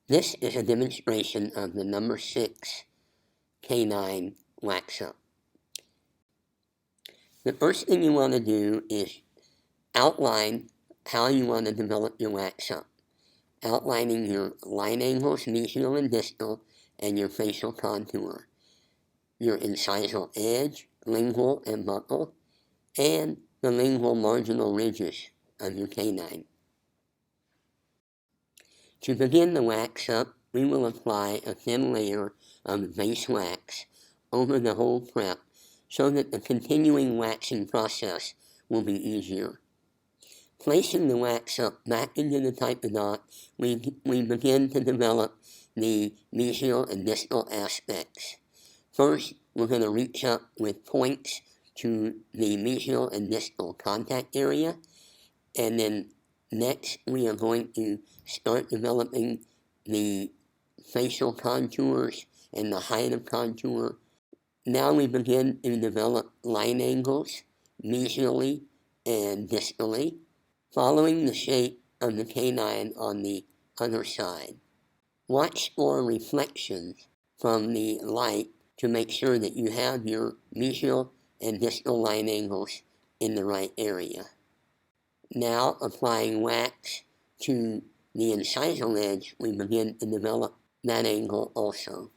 This is a demonstration of the number 6 canine wax-up. The first thing you want to do is outline how you want to develop your wax-up, outlining your line angles, mesial and distal, and your facial contour, your incisal edge, lingual and buccal, and the lingual marginal ridges of your canine. To begin the wax-up, we will apply a thin layer of base wax over the whole prep so that the continuing waxing process will be easier. Placing the wax-up back into the typodont, we begin to develop the mesial and distal aspects. First, we're going to reach up with points to the mesial and distal contact area, and then next we are going to start developing the facial contours and the height of contour. Now we begin to develop line angles mesially and distally, following the shape of the canine on the other side. Watch for reflections from the light to make sure that you have your mesial and distal line angles in the right area. Now, applying wax to the incisal edge, we begin to develop that angle also.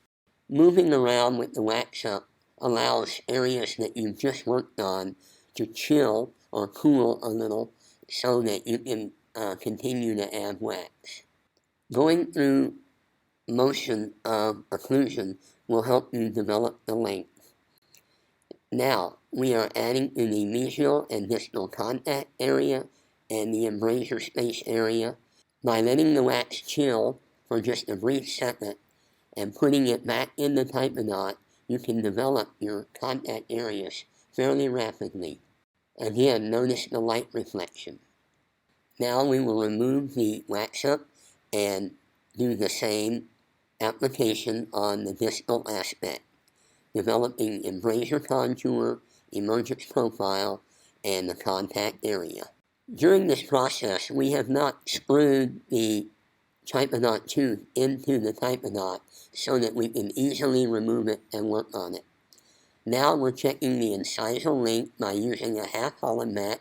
Moving around with the wax-up allows areas that you've just worked on to chill or cool a little so that you can continue to add wax. Going through motion of occlusion will help you develop the length. Now, we are adding to the mesial and distal contact area and the embrasure space area. By letting the wax chill for just a brief second and putting it back in the typodont, you can develop your contact areas fairly rapidly. Again, notice the light reflection. Now we will remove the wax-up and do the same application on the distal aspect, developing embrasure contour, emergence profile, and the contact area. During this process, we have not screwed the typodont tooth into the typodont so that we can easily remove it and work on it. Now we're checking the incisal length by using a half Holland mat,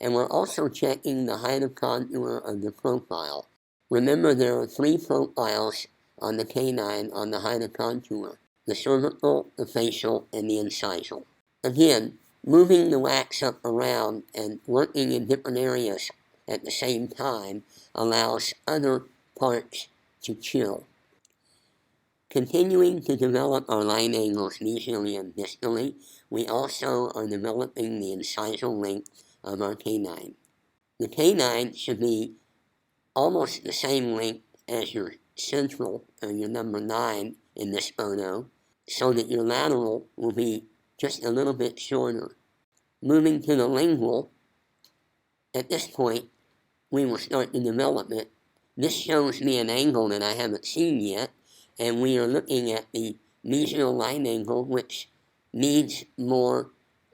and we're also checking the height of contour of the profile. Remember, there are 3 profiles on the canine on the height of contour: the cervical, the facial, and the incisal. Again, moving the wax up around and working in different areas at the same time allows other parts to chill. Continuing to develop our line angles mesially and distally, we also are developing the incisal length of our canine. The canine should be almost the same length as your central, or your number 9 in this photo, so that your lateral will be just a little bit shorter. Moving to the lingual, at this point, we will start to develop it. This shows me an angle that I haven't seen yet, and we are looking at the mesial line angle, which needs more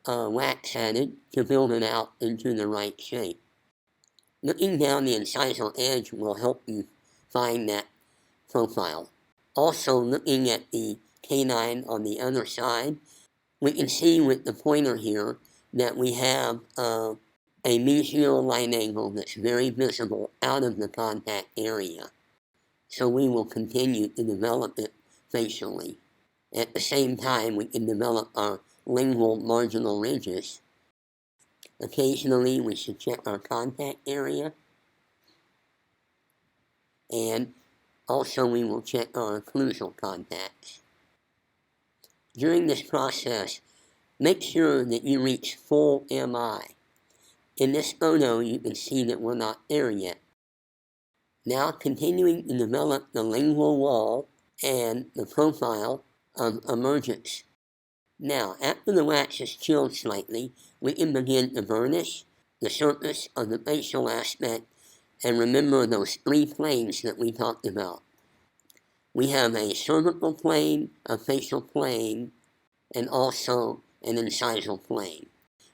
wax added to build it out into the right shape. Looking down the incisal edge will help you find that profile. Also, looking at the canine on the other side, we can see with the pointer here that we have a mesial line angle that's very visible out of the contact area. So we will continue to develop it facially. At the same time, we can develop our lingual marginal ridges. Occasionally, we should check our contact area, and also we will check our occlusal contacts. During this process, make sure that you reach full MI. In this photo, you can see that we're not there yet. Now continuing to develop the lingual wall and the profile of emergence. Now, after the wax is chilled slightly, we can begin to burnish the surface of the facial aspect, and remember those 3 planes that we talked about. We have a cervical plane, a facial plane, and also an incisal plane.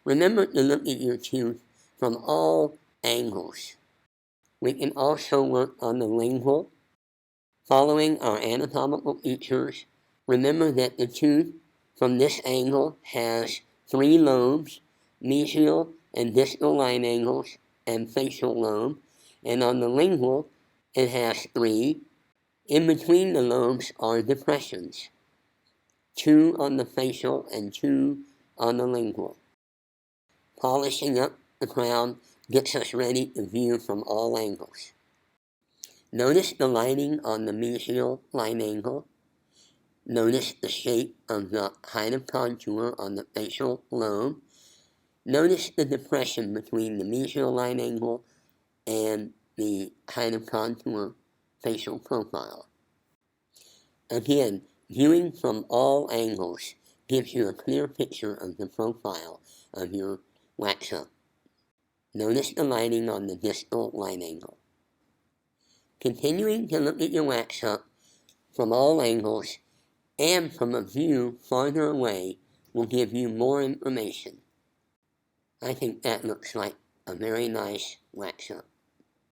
Remember to look at your tooth from all angles. We can also work on the lingual, Following our anatomical features, remember that the tooth from this angle has 3 lobes, mesial and distal line angles, and facial lobe, and on the lingual it has 3. In between the lobes are depressions, 2 on the facial and 2 on the lingual. Polishing up the crown gets us ready to view from all angles. Notice the lining on the mesial line angle. Notice the shape of the height of contour on the facial lobe. Notice the depression between the mesial line angle and the height of contour facial profile. Again, viewing from all angles gives you a clear picture of the profile of your wax-up. Notice the lining on the distal line angle. Continuing to look at your wax-up from all angles and from a view farther away will give you more information. I think that looks like a very nice wax-up.